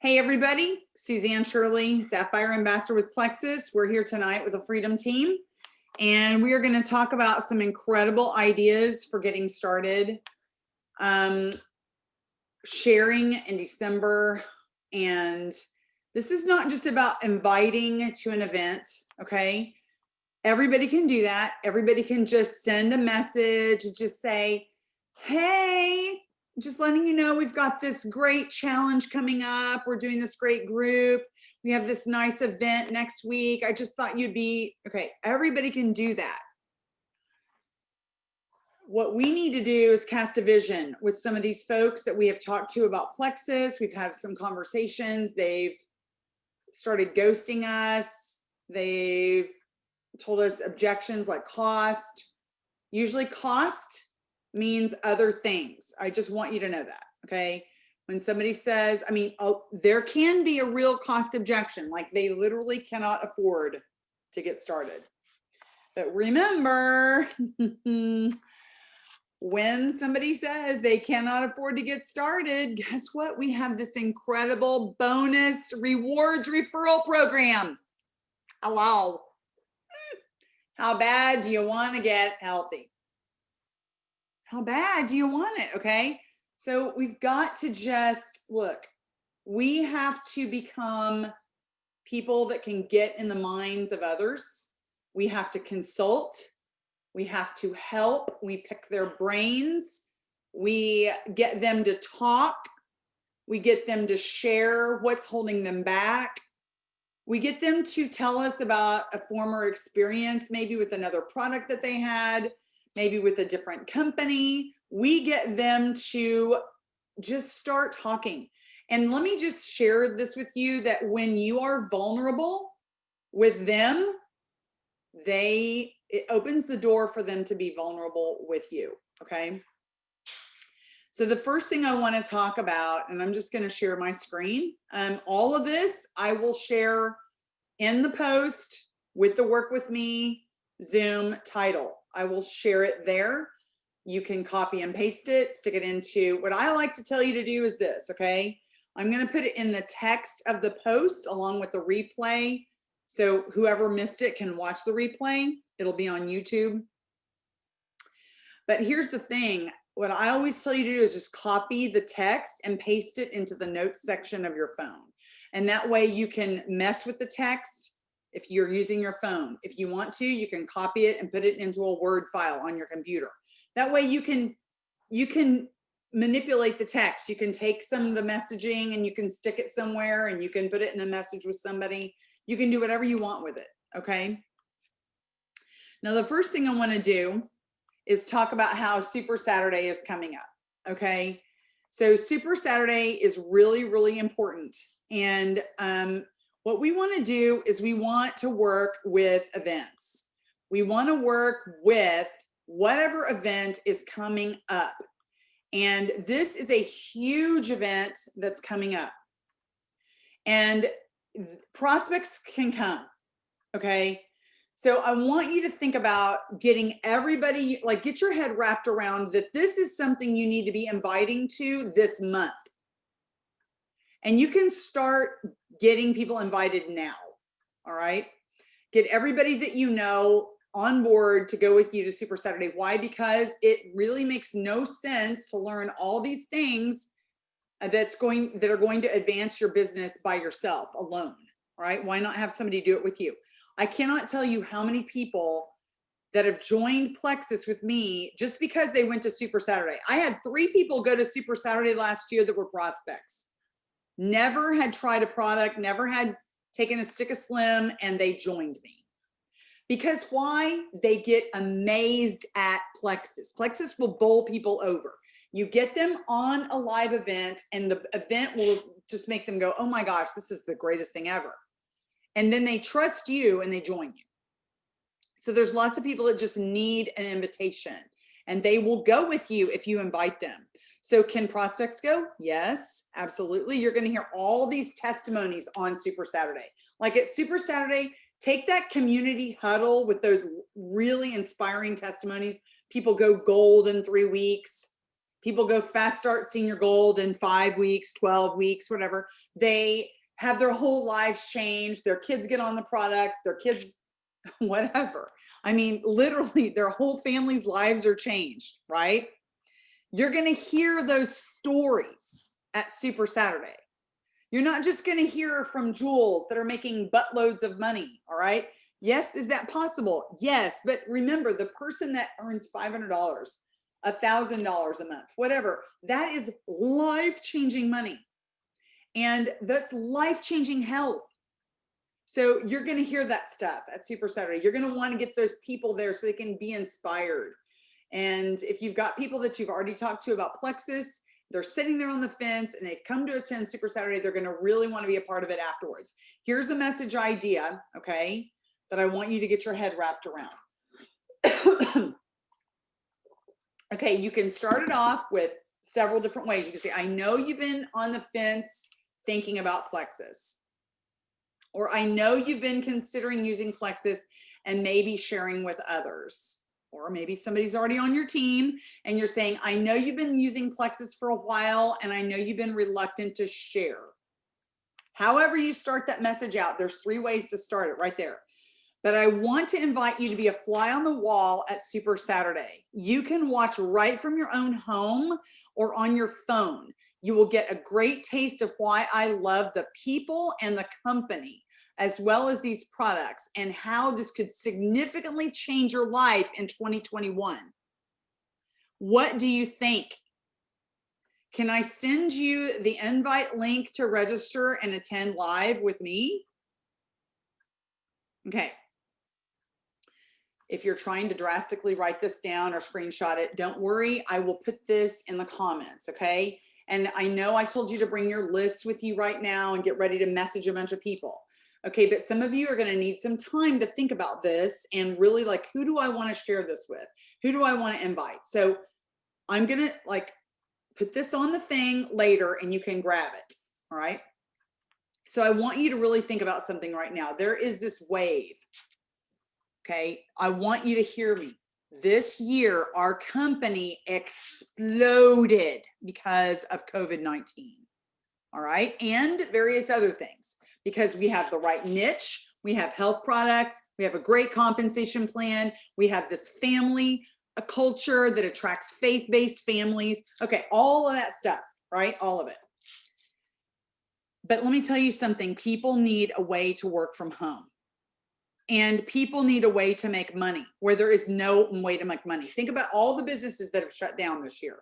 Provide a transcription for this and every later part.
Hey everybody, Suzanne Shirley, Sapphire Ambassador with Plexus. We're here tonight with the Freedom Team, and we are going to talk about some incredible ideas for getting started, sharing in December. And this is not just about inviting to an event, okay? Everybody can do that. Everybody can just send a message, just say, hey, just letting you know we've got this great challenge coming up. We're doing this great group. We have this nice event next week. I just thought you'd be, okay, everybody can do that. What we need to do is cast a vision with some of these folks that we have talked to about Plexus. We've had some conversations. They've started ghosting us. They've told us objections like cost. Usually cost means other things. I just want you to know that, okay? When somebody says, there can be a real cost objection, like they literally cannot afford to get started. But remember, when somebody says they cannot afford to get started, guess what? We have this incredible bonus rewards referral program. Hello. How bad do you want to get healthy? How bad do you want it? Okay. So we've got to just look, we have to become people that can get in the minds of others. We have to consult. We have to help. We pick their brains. We get them to talk. We get them to share what's holding them back. We get them to tell us about a former experience, maybe with another product that they had, maybe with a different company. We get them to just start talking. And let me just share this with you, that when you are vulnerable with them, it opens the door for them to be vulnerable with you, okay? So the first thing I want to talk about, and I'm just going to share my screen. All of this I will share in the post with the Work With Me Zoom title. I will share it there. You can copy and paste it, stick it into, what I like to tell you to do is this, okay? I'm going to put it in the text of the post along with the replay. So whoever missed it can watch the replay. It'll be on YouTube. But here's the thing. What I always tell you to do is just copy the text and paste it into the notes section of your phone. And that way you can mess with the text if you're using your phone. If you want to, you can copy it and put it into a Word file on your computer. That way you can manipulate the text. You can take some of the messaging and you can stick it somewhere and you can put it in a message with somebody. You can do whatever you want with it, okay? Now, the first thing I want to do is talk about how Super Saturday is coming up, okay? So Super Saturday is really, really important. And what we want to do is we want to work with events. We want to work with whatever event is coming up. And this is a huge event that's coming up. And prospects can come, okay? So I want you to think about getting everybody, like get your head wrapped around that this is something you need to be inviting to this month. And you can start getting people invited now, all right? Get everybody that you know on board to go with you to Super Saturday. Why? Because it really makes no sense to learn all these things that are going to advance your business by yourself alone, right? Why not have somebody do it with you? I cannot tell you how many people that have joined Plexus with me just because they went to Super Saturday. I had 3 people go to Super Saturday last year that were prospects. Never had tried a product, never had taken a stick of Slim, and they joined me. Because why? They get amazed at Plexus. Plexus will bowl people over. You get them on a live event and the event will just make them go, oh my gosh, this is the greatest thing ever. And then they trust you and they join you. So there's lots of people that just need an invitation and they will go with you if you invite them. So can prospects go? Yes, absolutely. You're going to hear all these testimonies on Super Saturday. Like at Super Saturday, take that community huddle with those really inspiring testimonies. People go gold in 3 weeks. People go fast start senior gold in 5 weeks, 12 weeks, whatever. They have their whole lives changed. Their kids get on the products, their kids, whatever. I mean, literally their whole family's lives are changed, right? You're going to hear those stories at Super Saturday. You're not just going to hear from Jules that are making buttloads of money. All right. Yes. Is that possible? Yes. But remember, the person that earns $500, $1,000 a month, whatever, that is life-changing money. And that's life-changing health. So you're going to hear that stuff at Super Saturday. You're going to want to get those people there so they can be inspired. And if you've got people that you've already talked to about Plexus, they're sitting there on the fence and they've come to attend Super Saturday, they're going to really want to be a part of it afterwards. Here's a message idea, okay, that I want you to get your head wrapped around. Okay, you can start it off with several different ways. You can say, I know you've been on the fence thinking about Plexus, or I know you've been considering using Plexus and maybe sharing with others, or maybe somebody's already on your team and you're saying, I know you've been using Plexus for a while and I know you've been reluctant to share. However you start that message out, there's 3 ways to start it right there. But I want to invite you to be a fly on the wall at Super Saturday. You can watch right from your own home or on your phone. You will get a great taste of why I love the people and the company, as well as these products, and how this could significantly change your life in 2021. What do you think? Can I send you the invite link to register and attend live with me? Okay. If you're trying to drastically write this down or screenshot it, don't worry, I will put this in the comments, okay? And I know I told you to bring your list with you right now and get ready to message a bunch of people. Okay, but some of you are gonna need some time to think about this and really like, who do I wanna share this with? Who do I wanna invite? So I'm gonna like put this on the thing later and you can grab it, all right? So I want you to really think about something right now. There is this wave. Okay, I want you to hear me. This year, our company exploded because of COVID-19. All right, and various other things, because we have the right niche, we have health products, we have a great compensation plan, we have this family, a culture that attracts faith-based families. Okay, all of that stuff, right? All of it. But let me tell you something, people need a way to work from home. And people need a way to make money where there is no way to make money. Think about all the businesses that have shut down this year.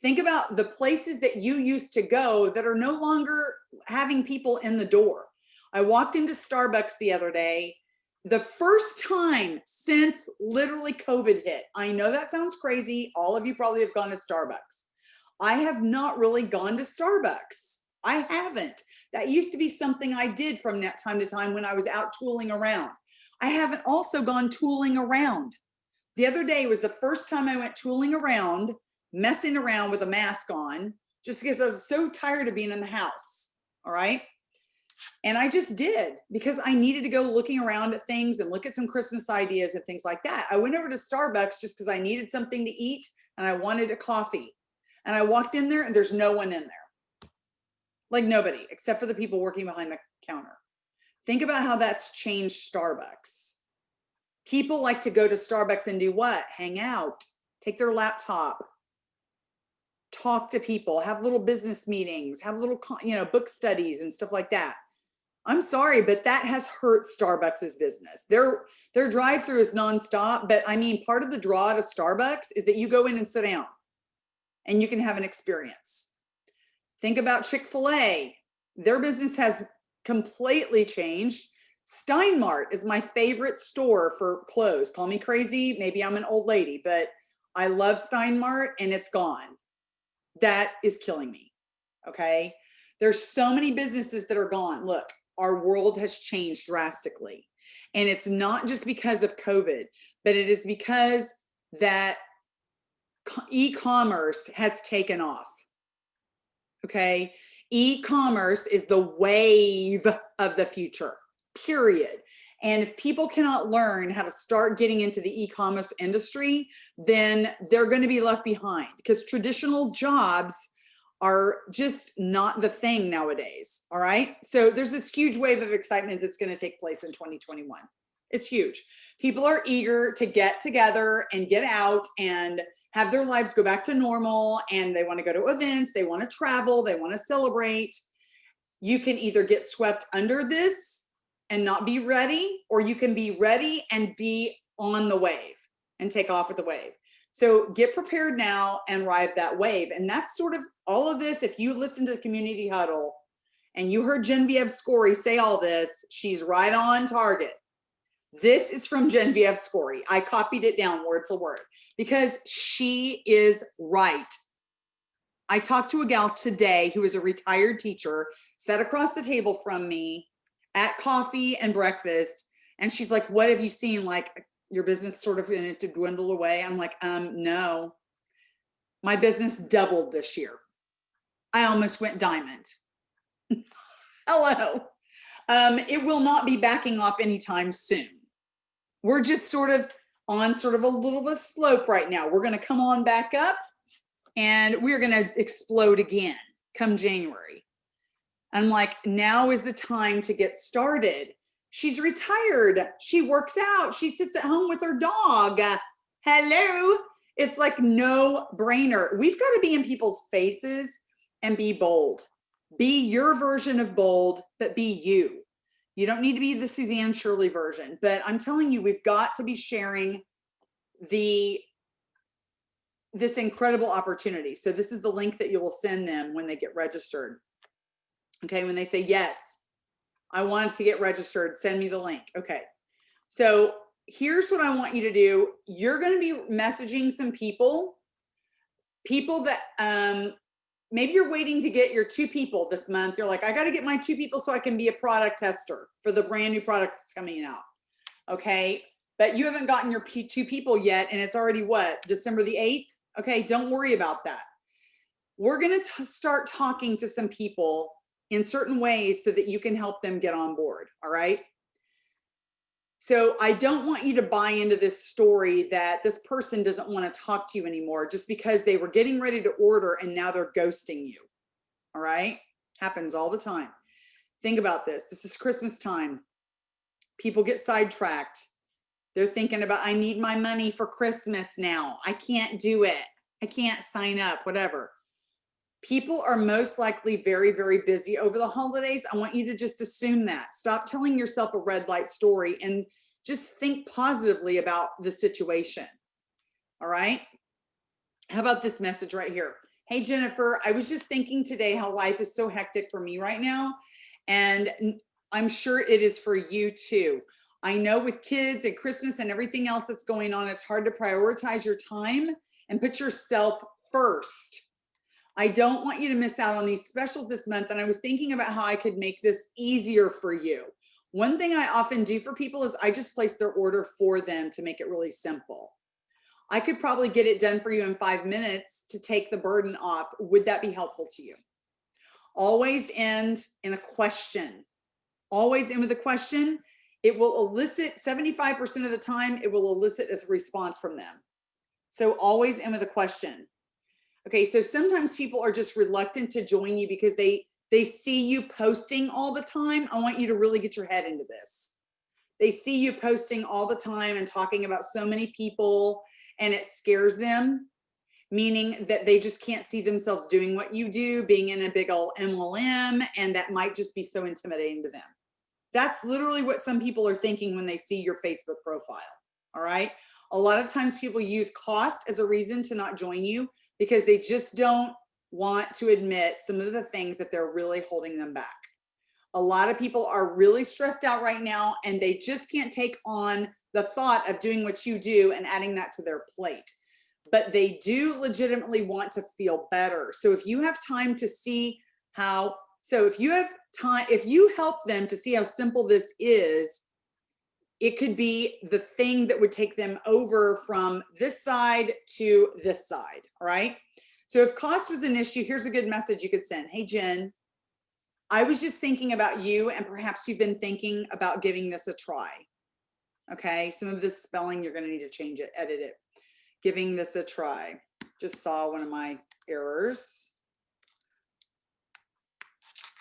Think about the places that you used to go that are no longer having people in the door. I walked into Starbucks the other day, the first time since literally COVID hit. I know that sounds crazy. All of you probably have gone to Starbucks. I have not really gone to Starbucks. I haven't. That used to be something I did from that time to time when I was out tooling around. I haven't also gone tooling around. The other day was the first time I went tooling around, messing around with a mask on, just because I was so tired of being in the house. All right. And I just did, because I needed to go looking around at things and look at some Christmas ideas and things like that. I went over to Starbucks just because I needed something to eat and I wanted a coffee. And I walked in there and there's no one in there. Like nobody, except for the people working behind the counter. Think about how that's changed Starbucks. People like to go to Starbucks and do what? Hang out, take their laptop, talk to people, have little business meetings, have little, book studies and stuff like that. I'm sorry, but that has hurt Starbucks's business. Their drive-through is nonstop, but I mean, part of the draw to Starbucks is that you go in and sit down and you can have an experience. Think about Chick-fil-A. Their business has completely changed. Steinmart is my favorite store for clothes. Call me crazy, maybe I'm an old lady, but I love Steinmart and it's gone. That is killing me, okay? There's so many businesses that are gone. Look, our world has changed drastically. And it's not just because of COVID, but it is because that e-commerce has taken off, okay? E-commerce is the wave of the future, period. And if people cannot learn how to start getting into the e-commerce industry, then they're going to be left behind, because traditional jobs are just not the thing nowadays. All right. So there's this huge wave of excitement that's going to take place in 2021. It's huge. People are eager to get together and get out and have their lives go back to normal. And they want to go to events. They want to travel. They want to celebrate. You can either get swept under this and not be ready, or you can be ready and be on the wave and take off with the wave. So get prepared now and ride that wave. And that's sort of all of this. If you listen to the community huddle and you heard Genevieve Scory say all this, she's right on target. This is from Genevieve Scory. I copied it down word for word because she is right. I talked to a gal today who is a retired teacher, sat across the table from me at coffee and breakfast. And she's like, what have you seen? Like, your business sort of in it to dwindle away? I'm like, no, my business doubled this year. I almost went diamond. Hello. It will not be backing off anytime soon. We're just sort of on sort of a little bit of slope right now. We're going to come on back up and we're going to explode again come January. I'm like, now is the time to get started. She's retired. She works out. She sits at home with her dog. Hello. It's like no brainer. We've got to be in people's faces and be bold. Be your version of bold, but be you. You don't need to be the Suzanne Shirley version, but I'm telling you, we've got to be sharing this incredible opportunity. So this is the link that you will send them when they get registered. Okay, when they say, yes, I wanted to get registered, send me the link. Okay, so here's what I want you to do. You're going to be messaging some people that maybe you're waiting to get your 2 people this month. You're like, I got to get my 2 people so I can be a product tester for the brand new product that's coming out. Okay, but you haven't gotten your 2 people yet, and it's already what, December the 8th? Okay, don't worry about that. We're going to start talking to some people in certain ways so that you can help them get on board. All right. So I don't want you to buy into this story that this person doesn't want to talk to you anymore just because they were getting ready to order and now they're ghosting you. All right. Happens all the time. Think about this. This is Christmas time. People get sidetracked. They're thinking about, I need my money for Christmas now. I can't do it. I can't sign up, whatever. People are most likely very, very busy over the holidays. I want you to just assume that. Stop telling yourself a red light story and just think positively about the situation. All right. How about this message right here? Hey, Jennifer, I was just thinking today how life is so hectic for me right now. And I'm sure it is for you too. I know with kids and Christmas and everything else that's going on, it's hard to prioritize your time and put yourself first. I don't want you to miss out on these specials this month. And I was thinking about how I could make this easier for you. One thing I often do for people is I just place their order for them to make it really simple. I could probably get it done for you in 5 minutes to take the burden off. Would that be helpful to you? Always end in a question. Always end with a question. It will elicit 75% of the time, it will elicit a response from them. So always end with a question. Okay, so sometimes people are just reluctant to join you because they see you posting all the time. I want you to really get your head into this. They see you posting all the time and talking about so many people, and it scares them, meaning that they just can't see themselves doing what you do, being in a big old MLM, and that might just be so intimidating to them. That's literally what some people are thinking when they see your Facebook profile, all right? A lot of times people use cost as a reason to not join you because they just don't want to admit some of the things that they're really holding them back. A lot of people are really stressed out right now and they just can't take on the thought of doing what you do and adding that to their plate. But they do legitimately want to feel better. So if you have time to see how, if you help them to see how simple this is, it could be the thing that would take them over from this side to this side, all right? So if cost was an issue, here's a good message you could send. Hey, Jen, I was just thinking about you and perhaps you've been thinking about giving this a try. Okay, some of this spelling, you're going to need to change it, edit it. Giving this a try. Just saw one of my errors.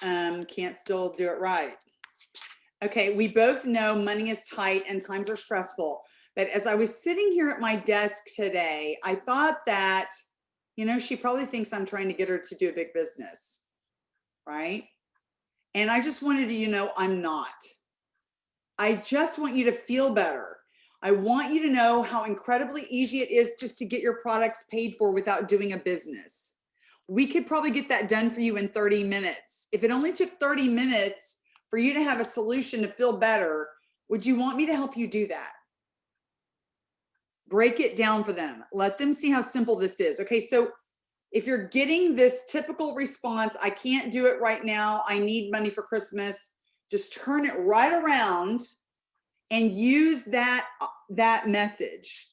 Can't still do it right. Okay, we both know money is tight and times are stressful. But as I was sitting here at my desk today, I thought that, you know, she probably thinks I'm trying to get her to do a big business, right? And I just wanted to, you know, I'm not. I just want you to feel better. I want you to know how incredibly easy it is just to get your products paid for without doing a business. We could probably get that done for you in 30 minutes. If it only took 30 minutes for you to have a solution to feel better, would you want me to help you do that? Break it down for them. Let them see how simple this is. Okay, so if you're getting this typical response, I can't do it right now, I need money for Christmas, just turn it right around and use that message.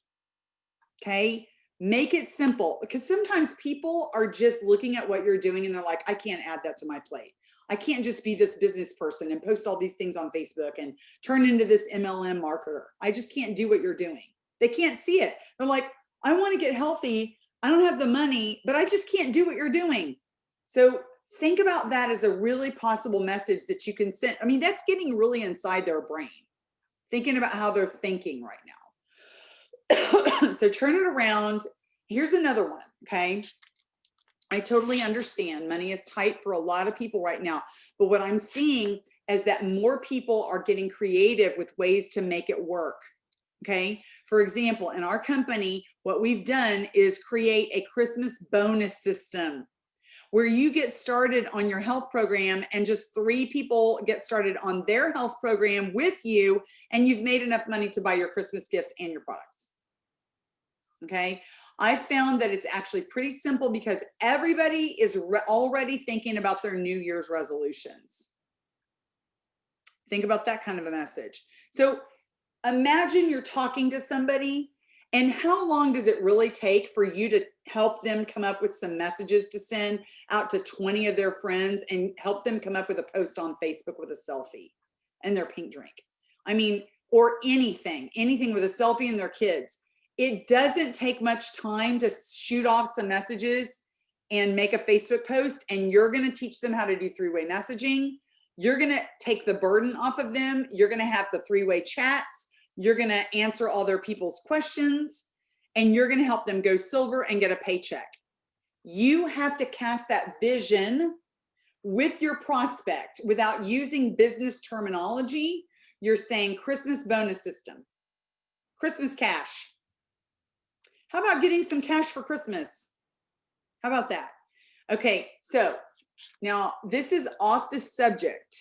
Okay, make it simple, because sometimes people are just looking at what you're doing and they're like, I can't add that to my plate. I can't just be this business person and post all these things on Facebook and turn into this MLM marketer. I just can't do what you're doing. They can't see it. They're like, I want to get healthy. I don't have the money, but I just can't do what you're doing. So think about that as a really possible message that you can send. I mean, that's getting really inside their brain, thinking about how they're thinking right now. So turn it around. Here's another one, okay? I totally understand money is tight for a lot of people right now, but what I'm seeing is that more people are getting creative with ways to make it work. Okay, for example, in our company, what we've done is create a Christmas bonus system where you get started on your health program and just 3 people get started on their health program with you, and you've made enough money to buy your Christmas gifts and your products. Okay, I found that it's actually pretty simple because everybody is already thinking about their New Year's resolutions. Think about that kind of a message. So imagine you're talking to somebody, and how long does it really take for you to help them come up with some messages to send out to 20 of their friends and help them come up with a post on Facebook with a selfie and their pink drink? I mean, or anything with a selfie and their kids. It doesn't take much time to shoot off some messages and make a Facebook post, and you're going to teach them how to do 3-way messaging. You're going to take the burden off of them. You're going to have the 3-way chats. You're going to answer all their people's questions, and you're going to help them go silver and get a paycheck. You have to cast that vision with your prospect without using business terminology. You're saying Christmas bonus system, Christmas cash. How about getting some cash for Christmas? How about that? Okay, so now this is off the subject.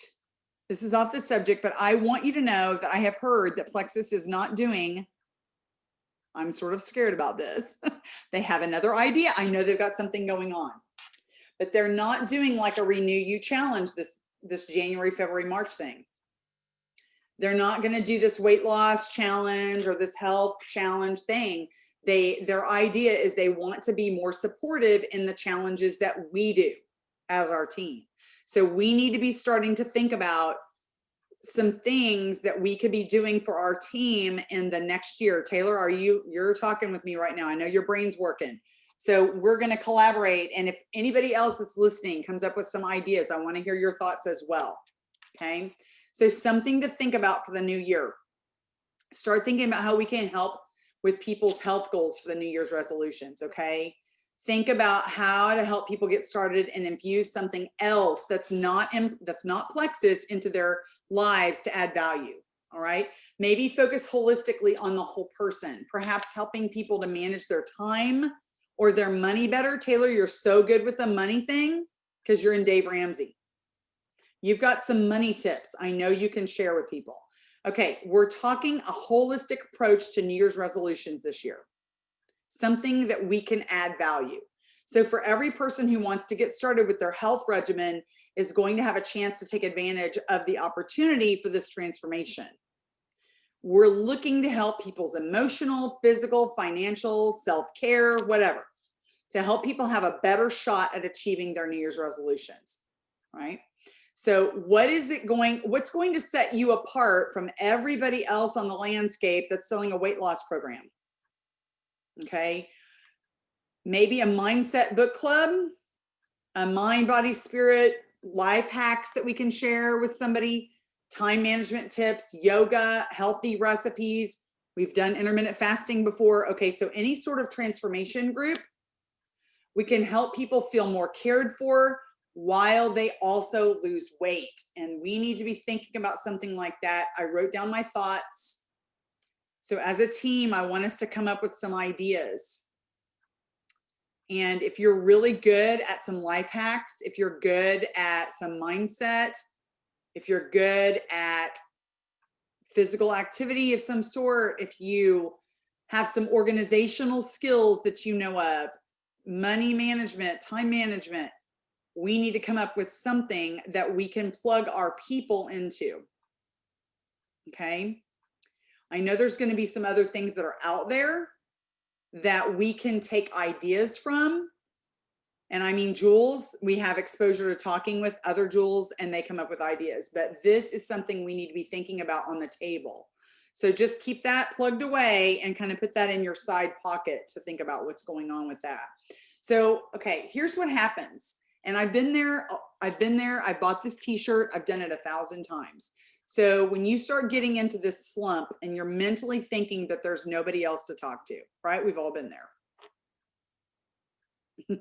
This is off the subject, but I want you to know that I have heard that Plexus is not doing, I'm sort of scared about this. They have another idea. I know they've got something going on, but they're not doing like a Renew You challenge this January, February, March thing. They're not going to do this weight loss challenge or this health challenge thing. Their idea is they want to be more supportive in the challenges that we do as our team. So we need to be starting to think about some things that we could be doing for our team in the next year. Taylor, you're talking with me right now. I know your brain's working. So we're going to collaborate. And if anybody else that's listening comes up with some ideas, I want to hear your thoughts as well. Okay. So something to think about for the new year. Start thinking about how we can help with people's health goals for the New Year's resolutions. Okay. Think about how to help people get started and infuse something else that's not Plexus into their lives to add value. All right. Maybe focus holistically on the whole person, perhaps helping people to manage their time or their money better. Taylor, you're so good with the money thing because you're in Dave Ramsey. You've got some money tips I know you can share with people. Okay, we're talking a holistic approach to New Year's resolutions this year. Something that we can add value. So for every person who wants to get started with their health regimen is going to have a chance to take advantage of the opportunity for this transformation. We're looking to help people's emotional, physical, financial, self-care, whatever, to help people have a better shot at achieving their New Year's resolutions, right? So what's going to set you apart from everybody else on the landscape that's selling a weight loss program? Okay. Maybe a mindset book club, a mind, body, spirit, life hacks that we can share with somebody, time management tips, yoga, healthy recipes. We've done intermittent fasting before. Okay, so any sort of transformation group, we can help people feel more cared for while they also lose weight. And we need to be thinking about something like that. I wrote down my thoughts. So as a team, I want us to come up with some ideas. And if you're really good at some life hacks, if you're good at some mindset, if you're good at physical activity of some sort, if you have some organizational skills that you know of, money management, time management, we need to come up with something that we can plug our people into. Okay. I know there's going to be some other things that are out there that we can take ideas from. And I mean, Jules, we have exposure to talking with other Jules and they come up with ideas, but this is something we need to be thinking about on the table. So just keep that plugged away and kind of put that in your side pocket to think about what's going on with that. So, okay, here's what happens. And I've been there. I bought this t-shirt. I've done it 1,000 times. So when you start getting into this slump and you're mentally thinking that there's nobody else to talk to, right? We've all been there.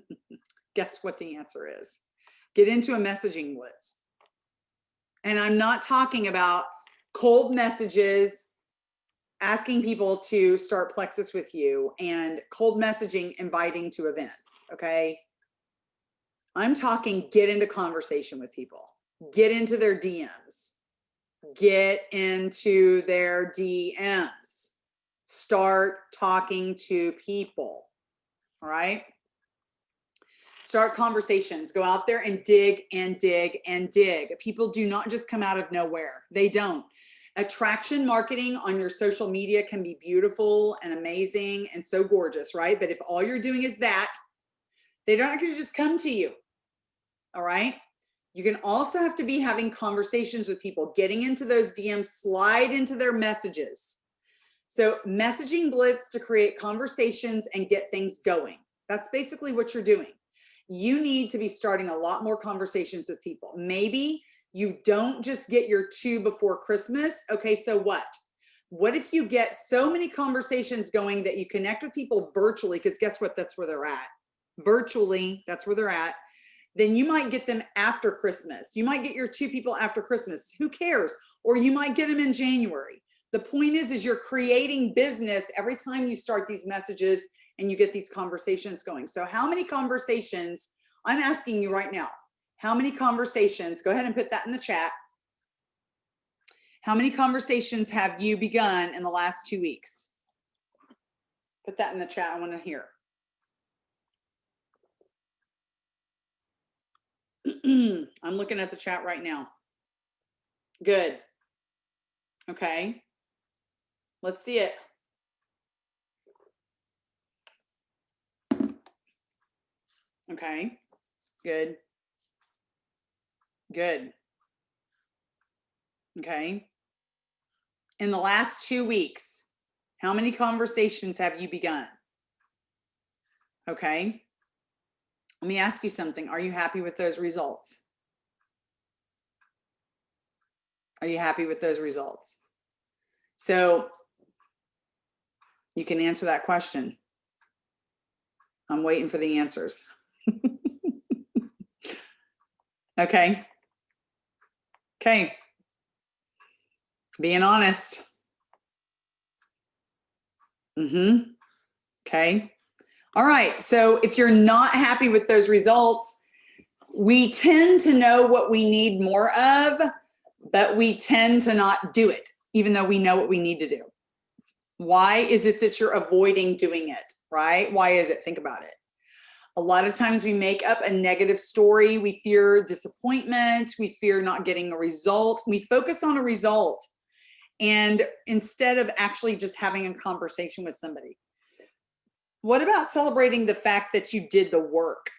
Guess what the answer is? Get into a messaging blitz. And I'm not talking about cold messages, asking people to start Plexus with you and cold messaging, inviting to events, okay? I'm talking get into conversation with people, get into their DMs, get into their DMs, start talking to people, all right? Start conversations, go out there and dig and dig and dig. People do not just come out of nowhere. They don't. Attraction marketing on your social media can be beautiful and amazing and so gorgeous, right? But if all you're doing is that, they don't going to just come to you. All right. You can also have to be having conversations with people, getting into those DMs, slide into their messages. So messaging blitz to create conversations and get things going. That's basically what you're doing. You need to be starting a lot more conversations with people. Maybe you don't just get your 2 before Christmas. Okay, so what? What if you get so many conversations going that you connect with people virtually? Because guess what? That's where they're at. Virtually, that's where they're at. Then you might get them after Christmas. You might get your 2 people after Christmas. Who cares? Or you might get them in January. The point is you're creating business every time you start these messages and you get these conversations going. So how many conversations, I'm asking you right now, how many conversations, go ahead and put that in the chat. How many conversations have you begun in the last 2 weeks? Put that in the chat, I want to hear. I'm looking at the chat right now. Good. Okay. Let's see it. Okay. Good. Good. Okay. In the last 2 weeks, how many conversations have you begun? Okay. Let me ask you something. Are you happy with those results? Are you happy with those results? So you can answer that question. I'm waiting for the answers. Okay. Okay. Being honest. Okay. All right. So if you're not happy with those results, we tend to know what we need more of, but we tend to not do it, even though we know what we need to do. Why is it that you're avoiding doing it, right? Why is it? Think about it. A lot of times we make up a negative story. We fear disappointment. We fear not getting a result. We focus on a result. And instead of actually just having a conversation with somebody, what about celebrating the fact that you did the work?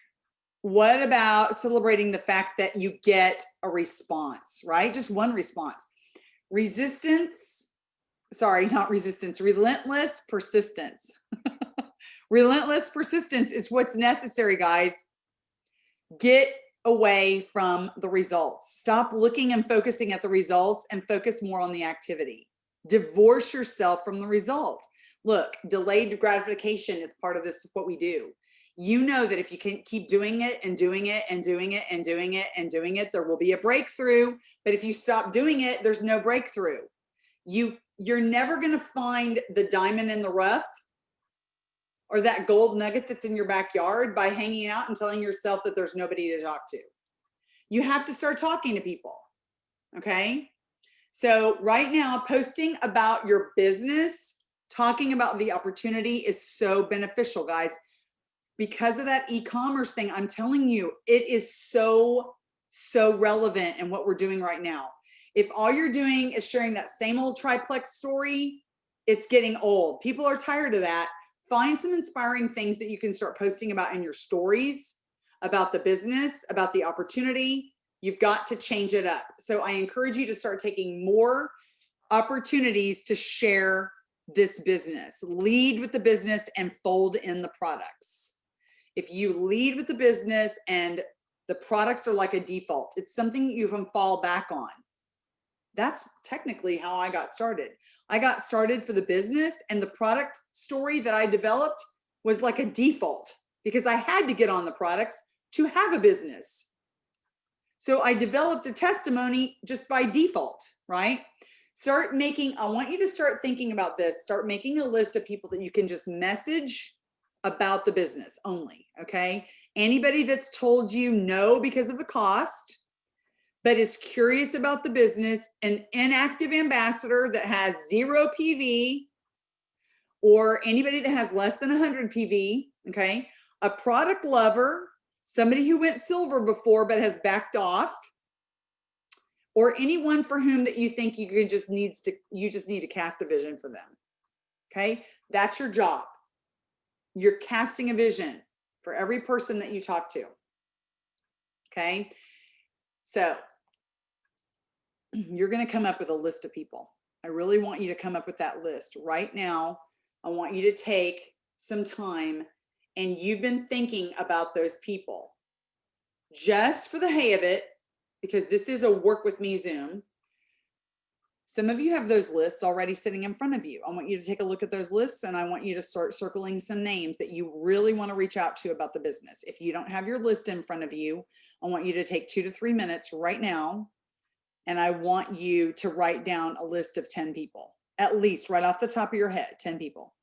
What about celebrating the fact that you get a response, right? Just one response. Resistance, sorry, not resistance, relentless persistence. Relentless persistence is what's necessary, guys. Get away from the results. Stop looking and focusing at the results and focus more on the activity. Divorce yourself from the result. Look, delayed gratification is part of this, what we do. You know that if you can keep doing it and doing it and doing it and doing it and doing it, there will be a breakthrough. But if you stop doing it, there's no breakthrough. You're never going to find the diamond in the rough or that gold nugget that's in your backyard by hanging out and telling yourself that there's nobody to talk to. You have to start talking to people. Okay. So right now, posting about your business, talking about the opportunity is so beneficial, guys. Because of that e-commerce thing, I'm telling you, it is so relevant in what we're doing right now. If all you're doing is sharing that same old triplex story, it's getting old. People are tired of that. Find some inspiring things that you can start posting about in your stories, about the business, about the opportunity. You've got to change it up. So I encourage you to start taking more opportunities to share this business. Lead with the business and fold in the products. If you lead with the business and the products are like a default, it's something you can fall back on. That's technically how I got started. I got started for the business, and the product story that I developed was like a default because I had to get on the products to have a business. So I developed a testimony just by default, right? I want you to start thinking about this. Start making a list of people that you can just message about the business only, okay? Anybody that's told you no because of the cost, but is curious about the business, an inactive ambassador that has 0 PV, or anybody that has less than 100 PV, okay? A product lover, somebody who went silver before but has backed off, or anyone for whom that you think you just need to cast a vision for them, okay? That's your job. You're casting a vision for every person that you talk to, okay? So you're going to come up with a list of people. I really want you to come up with that list right now. I want you to take some time, and you've been thinking about those people just for the hay of it, because this is a work with me Zoom. Some of you have those lists already sitting in front of you. I want you to take a look at those lists, and I want you to start circling some names that you really want to reach out to about the business. If you don't have your list in front of you, I want you to take 2 to 3 minutes right now, and I want you to write down a list of 10 people, at least right off the top of your head, 10 people.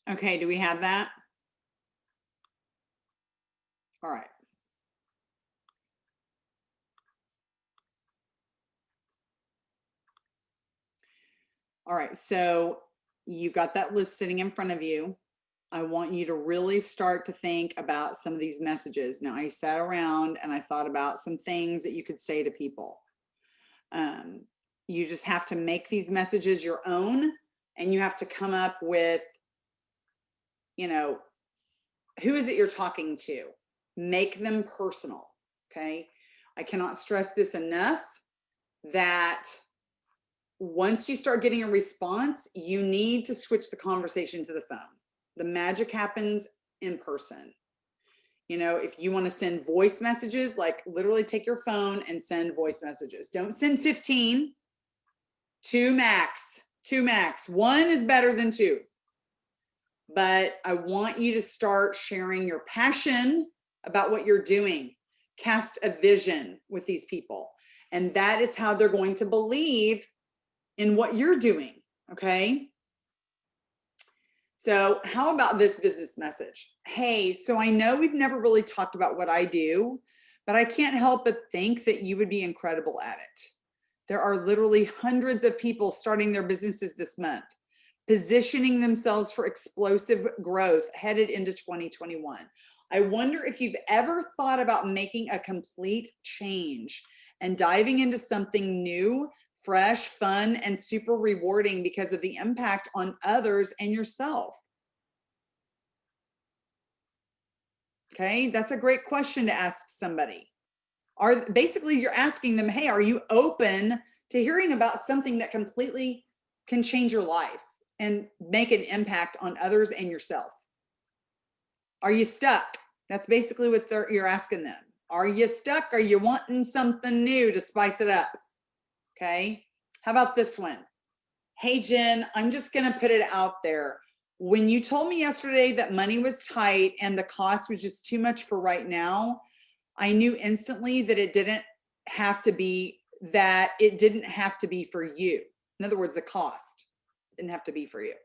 Okay, do we have that? All right. All right, so you got that list sitting in front of you. I want you to really start to think about some of these messages. Now, I sat around and I thought about some things that you could say to people. You just have to make these messages your own, and you have to come up with, you know, who is it you're talking to? Make them personal, okay? I cannot stress this enough that once you start getting a response, you need to switch the conversation to the phone. The magic happens in person. You know, if you want to send voice messages, like literally take your phone and send voice messages. Don't send 15, two max, two max. One is better than two. But I want you to start sharing your passion about what you're doing. Cast a vision with these people. And that is how they're going to believe in what you're doing. Okay. So, how about this business message? Hey, so I know we've never really talked about what I do, but I can't help but think that you would be incredible at it. There are literally hundreds of people starting their businesses this month, positioning themselves for explosive growth headed into 2021. I wonder if you've ever thought about making a complete change and diving into something new, fresh, fun, and super rewarding because of the impact on others and yourself. Okay, that's a great question to ask somebody. Basically you're asking them, hey, are you open to hearing about something that completely can change your life and make an impact on others and yourself? Are you stuck? That's basically what you're asking them. Are you stuck? Are you wanting something new to spice it up? Okay. How about this one? Hey, Jen, I'm just going to put it out there. When you told me yesterday that money was tight and the cost was just too much for right now, I knew instantly that it didn't have to be for you. In other words, the cost didn't have to be for you.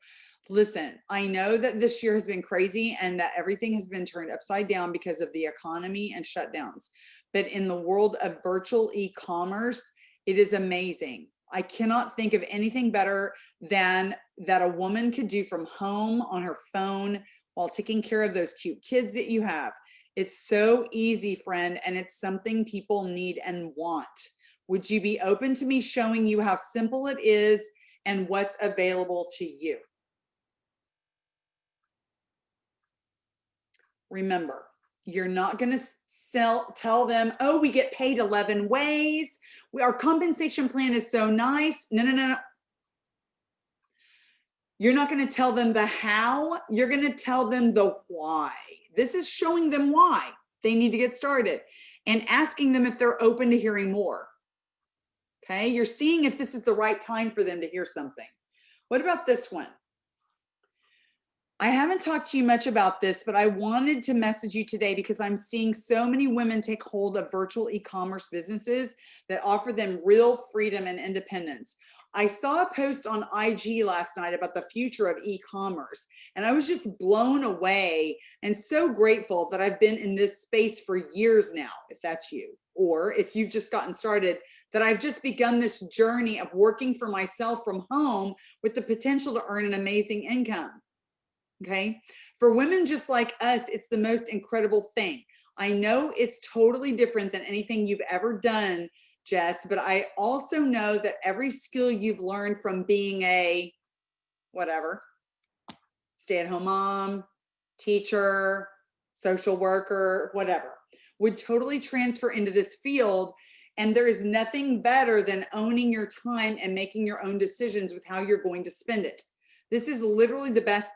Listen, I know that this year has been crazy and that everything has been turned upside down because of the economy and shutdowns. But in the world of virtual e-commerce, it is amazing. I cannot think of anything better than that a woman could do from home on her phone while taking care of those cute kids that you have. It's so easy, friend, and it's something people need and want. Would you be open to me showing you how simple it is and what's available to you? Remember, you're not going to tell them, oh, we get paid 11 ways. Our compensation plan is so nice. No, no, no, no. You're not going to tell them the how. You're going to tell them the why. This is showing them why they need to get started and asking them if they're open to hearing more. Okay. You're seeing if this is the right time for them to hear something. What about this one? I haven't talked to you much about this, but I wanted to message you today because I'm seeing so many women take hold of virtual e-commerce businesses that offer them real freedom and independence. I saw a post on IG last night about the future of e-commerce, and I was just blown away and so grateful that I've been in this space for years now, if that's you, or if you've just gotten started, that I've just begun this journey of working for myself from home with the potential to earn an amazing income. Okay. For women just like us, it's the most incredible thing. I know it's totally different than anything you've ever done, Jess, but I also know that every skill you've learned from being a whatever, stay-at-home mom, teacher, social worker, whatever, would totally transfer into this field. And there is nothing better than owning your time and making your own decisions with how you're going to spend it. This is literally the best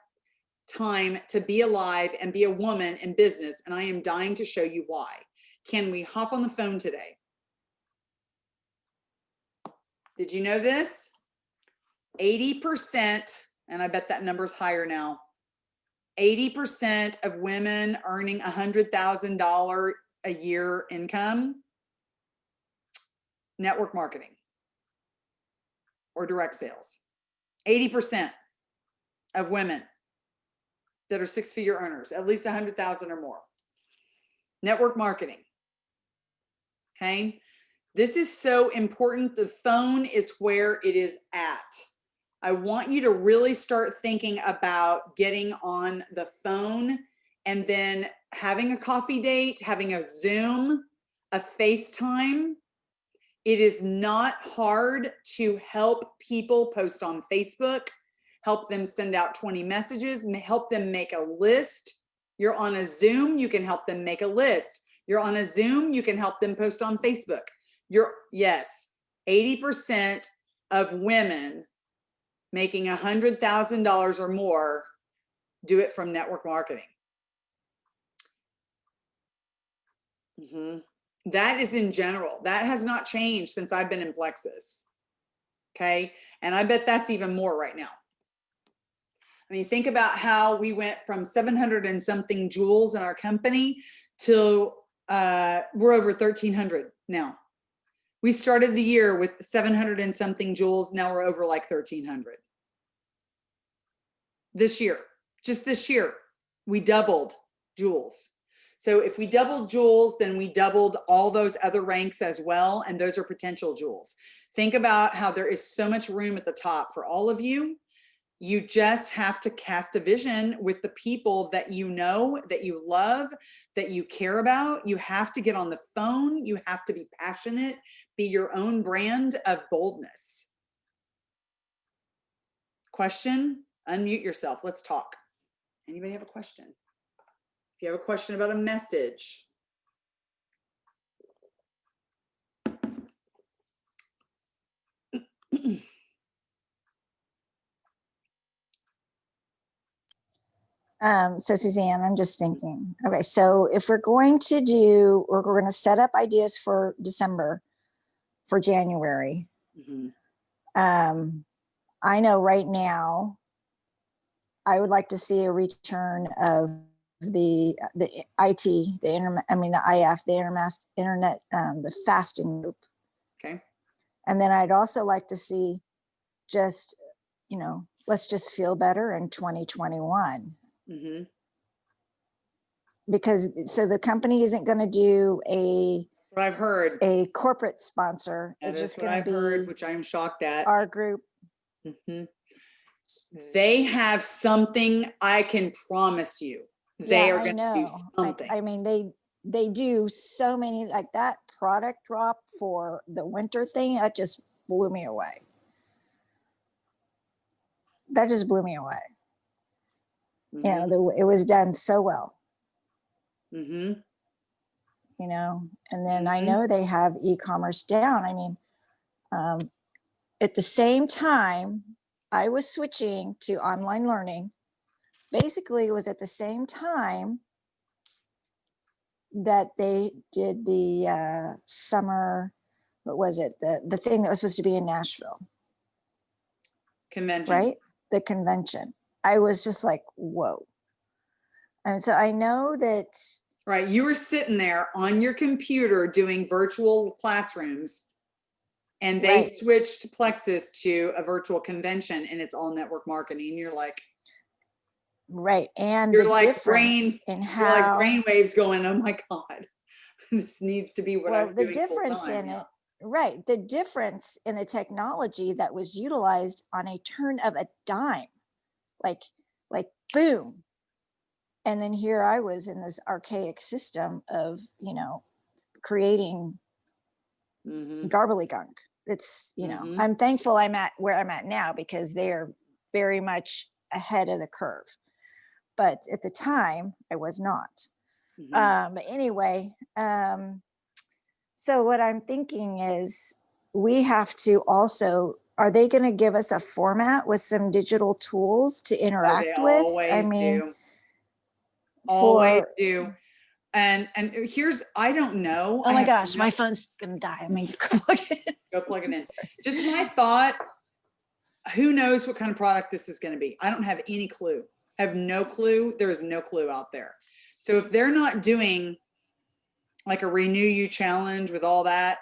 time to be alive and be a woman in business, and I am dying to show you why. Can we hop on the phone today? Did you know this? 80%, and I bet that number's higher now, 80% of women earning $100,000 a year income, network marketing or direct sales. 80% of women. that are six-figure earners, at least 100,000 or more. Network marketing. Okay. This is so important. The phone is where it is at. I want you to really start thinking about getting on the phone and then having a coffee date, having a Zoom, a FaceTime. It is not hard to help people post on Facebook, help them send out 20 messages, help them make a list. You're on a Zoom, you can help them make a list. You're on a Zoom, you can help them post on Facebook. Yes, 80% of women making $100,000 or more do it from network marketing. That is in general. That has not changed since I've been in Plexus. Okay. And I bet that's even more right now. I mean, think about how we went from 700 and something jewels in our company to we're over 1,300 now. We started the year with 700 and something jewels. Now we're over like 1,300. This year, just this year, we doubled jewels. So if we doubled jewels, then we doubled all those other ranks as well. And those are potential jewels. Think about how there is so much room at the top for all of you. You just have to cast a vision with the people that you know, that you love, that you care about. You have to get on the phone. You have to be passionate, be your own brand of boldness. Question? Unmute yourself. Let's talk. Anybody have a question? If you have a question about a message. So Suzanne, I'm just thinking, okay, so if we're going to set up ideas for December, for January. I know right now, I would like to see a return of the IT, the IF, the internet, the fasting group. Okay. And then I'd also like to see just, let's just feel better in 2021. Because so the company isn't going to do what I've heard, a corporate sponsor. That it's just what going I've to be heard, which I'm shocked at. Our group. They have something, I can promise you. They are going to do something. I mean, they do so many, like that product drop for the winter thing. That just blew me away. That just blew me away. It was done so well. And then I know they have e-commerce down. I mean, at the same time I was switching to online learning, basically it was at the same time that they did the summer, what was it? The thing that was supposed to be in Nashville. Convention. Right? The convention. I was just like, whoa. And so I know that. Right. You were sitting there on your computer doing virtual classrooms, and they switched Plexus to a virtual convention, and it's all network marketing. You're like. Right. And you're like brain waves going, oh my God, this needs to be what I'm doing. The difference in it. Right. The difference in the technology that was utilized on a turn of a dime, like boom. And then here I was in this archaic system of, creating garbly-gunk. It's, I'm thankful I'm at where I'm at now because they are very much ahead of the curve. But at the time I was not. But anyway, so what I'm thinking is we have to also, are they going to give us a format with some digital tools to interact with? Always do. And here's, I don't know. Oh my gosh, my phone's going to die. I mean, go plug it in. Go plug it in. Just my thought, who knows what kind of product this is going to be? I don't have any clue. I have no clue. There is no clue out there. So if they're not doing like a Renew You challenge with all that,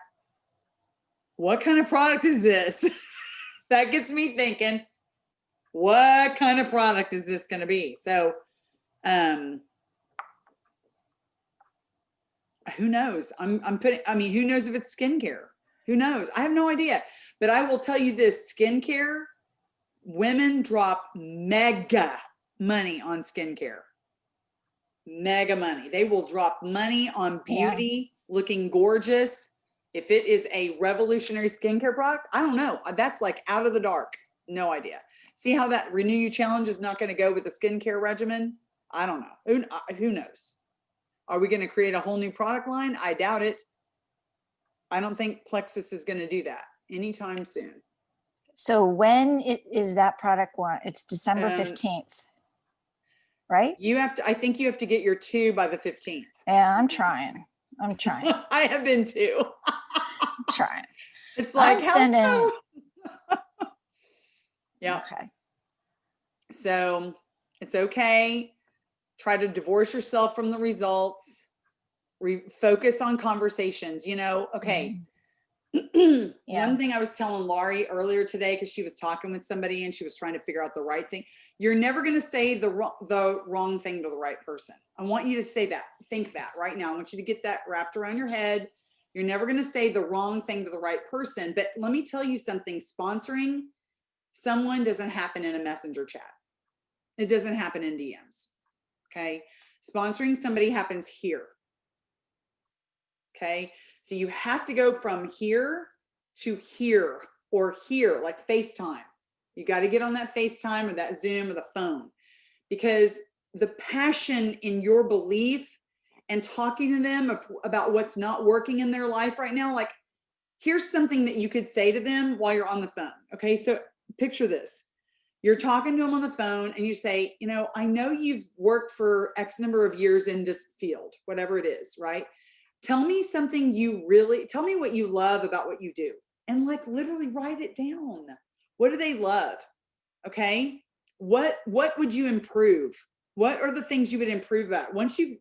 what kind of product is this? That gets me thinking, what kind of product is this going to be? So Who knows? I mean, who knows if it's skincare? Who knows? I have no idea. But I will tell you this, skincare, women drop mega money on skincare. Mega money. They will drop money on beauty, looking gorgeous. If it is a revolutionary skincare product, I don't know. That's like out of the dark. No idea. See how that Renew You Challenge is not going to go with the skincare regimen? I don't know. Who knows? Are we going to create a whole new product line? I doubt it. I don't think Plexus is going to do that anytime soon. So when is that product launch? It's December 15th, right? I think you have to get your 2 by the 15th. Yeah, I'm trying. I have been too. Trying. It's like, I'm sending. Yeah. Okay. So it's okay. Try to divorce yourself from the results. Focus on conversations, okay. One thing I was telling Laurie earlier today, because she was talking with somebody and she was trying to figure out the right thing. You're never going to say the wrong thing to the right person. I want you to say that. Think that right now. I want you to get that wrapped around your head. You're never going to say the wrong thing to the right person. But let me tell you something. Sponsoring someone doesn't happen in a messenger chat. It doesn't happen in DMs. Okay. Sponsoring somebody happens here. Okay. So you have to go from here to here or here, like FaceTime. You got to get on that FaceTime or that Zoom or the phone, because the passion in your belief and talking to them about what's not working in their life right now. Like, here's something that you could say to them while you're on the phone. Okay. So picture this. You're talking to them on the phone and you say, I know you've worked for X number of years in this field, whatever it is, right? Tell me something tell me what you love about what you do. And like literally write it down. What do they love? Okay. What would you improve? What are the things you would improve about? Once you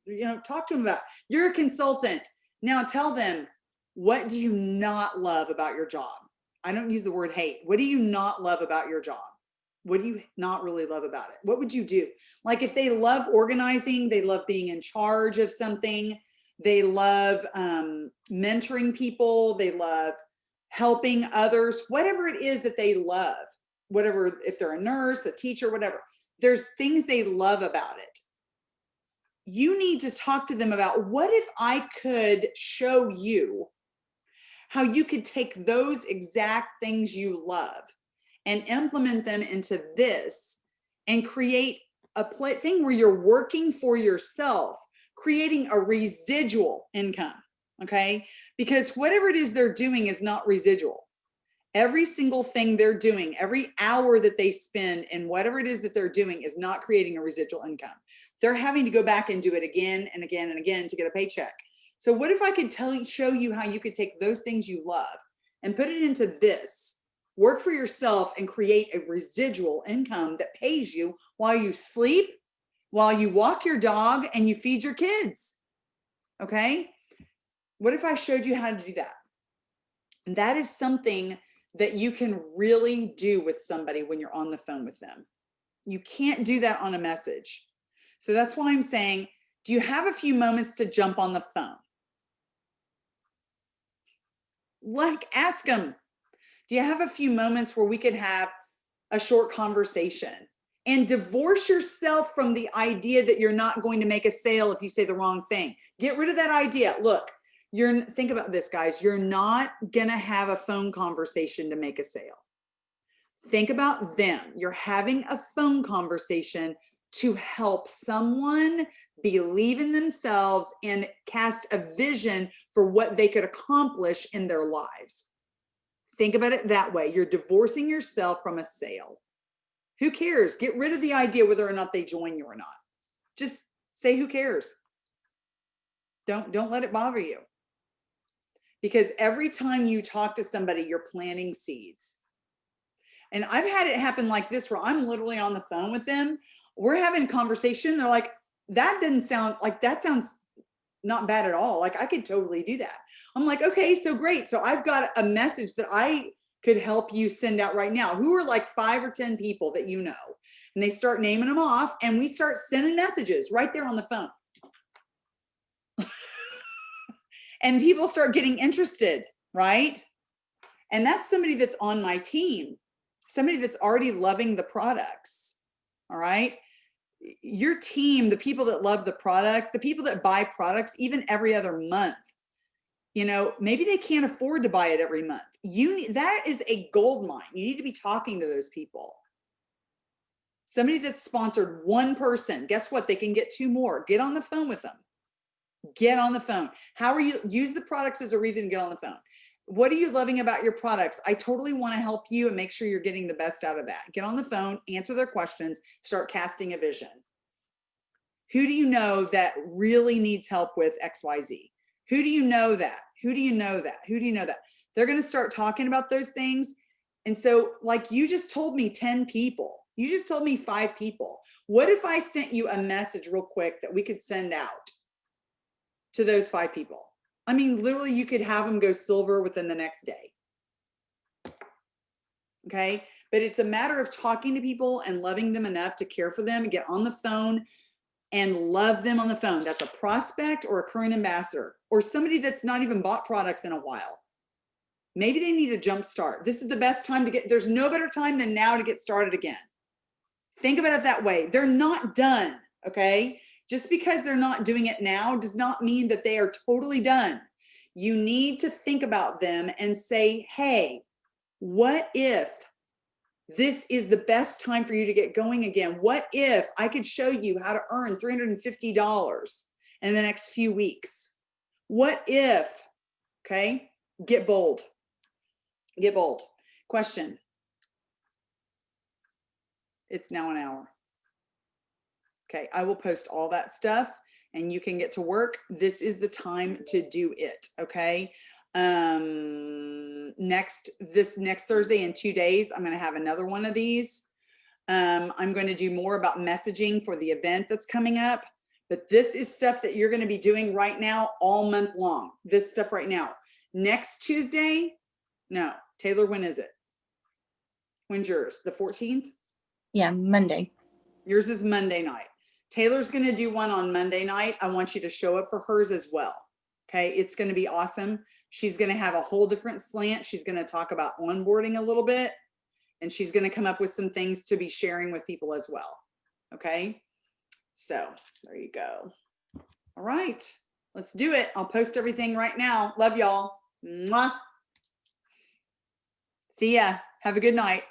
talk to them about, you're a consultant. Now tell them, what do you not love about your job? I don't use the word hate. What do you not love about your job? What do you not really love about it? What would you do? Like if they love organizing, they love being in charge of something. They love mentoring people. They love helping others, whatever it is that they love, whatever, if they're a nurse, a teacher, whatever, there's things they love about it. You need to talk to them about, what if I could show you how you could take those exact things you love and implement them into this and create a thing where you're working for yourself, creating a residual income, okay? Because whatever it is they're doing is not residual. Every single thing they're doing, every hour that they spend in whatever it is that they're doing is not creating a residual income. They're having to go back and do it again and again and again to get a paycheck. So what if I could show you how you could take those things you love and put it into this, work for yourself and create a residual income that pays you while you sleep, while you walk your dog and you feed your kids. Okay. What if I showed you how to do that? And that is something that you can really do with somebody when you're on the phone with them. You can't do that on a message. So that's why I'm saying, do you have a few moments to jump on the phone? Like, ask them, do you have a few moments where we could have a short conversation? And divorce yourself from the idea that you're not going to make a sale if you say the wrong thing. Get rid of that idea. Look, think about this, guys. You're not going to have a phone conversation to make a sale. Think about them. You're having a phone conversation to help someone believe in themselves and cast a vision for what they could accomplish in their lives. Think about it that way. You're divorcing yourself from a sale. Who cares? Get rid of the idea whether or not they join you or not. Just say, who cares? Don't let it bother you. Because every time you talk to somebody, you're planting seeds. And I've had it happen like this, where I'm literally on the phone with them. We're having a conversation. They're like, that sounds not bad at all. Like, I could totally do that. I'm like, okay, so great. So I've got a message that I could help you send out right now. Who are like 5 or 10 people that you know? And they start naming them off, and we start sending messages right there on the phone. And people start getting interested, right? And that's somebody that's on my team, somebody that's already loving the products. All right. Your team, the people that love the products, the people that buy products even every other month, you know, maybe they can't afford to buy it every month. That is a gold mine. You need to be talking to those people. Somebody that's sponsored one person, guess what? They can get 2 more. Get on the phone with them. Get on the phone. How are you? Use the products as a reason to get on the phone. What are you loving about your products? I totally want to help you and make sure you're getting the best out of that. Get on the phone, answer their questions, start casting a vision. Who do you know that really needs help with XYZ? Who do you know that? Who do you know that? Who do you know that? They're going to start talking about those things. And so, like, you just told me 10 people. You just told me 5 people. What if I sent you a message real quick that we could send out to those 5 people? I mean, literally, you could have them go silver within the next day. Okay. But it's a matter of talking to people and loving them enough to care for them and get on the phone and love them on the phone. That's a prospect or a current ambassador or somebody that's not even bought products in a while. Maybe they need a jump start. This is the best time to there's no better time than now to get started again. Think about it that way. They're not done. Okay. Just because they're not doing it now does not mean that they are totally done. You need to think about them and say, hey, what if this is the best time for you to get going again? What if I could show you how to earn $350 in the next few weeks? What if, okay, get bold. Get bold. Question. It's now an hour. Okay, I will post all that stuff and you can get to work. This is the time to do it, okay? This next Thursday in 2 days, I'm gonna have another one of these. I'm gonna do more about messaging for the event that's coming up, but this is stuff that you're gonna be doing right now all month long. This stuff right now. Next Tuesday, no, Taylor, when is it? When's yours? The 14th? Yeah, Monday. Yours is Monday night. Taylor's going to do one on Monday night. I want you to show up for hers as well. Okay. It's going to be awesome. She's going to have a whole different slant. She's going to talk about onboarding a little bit, and she's going to come up with some things to be sharing with people as well. Okay. So there you go. All right. Let's do it. I'll post everything right now. Love y'all. Mwah. See ya. Have a good night.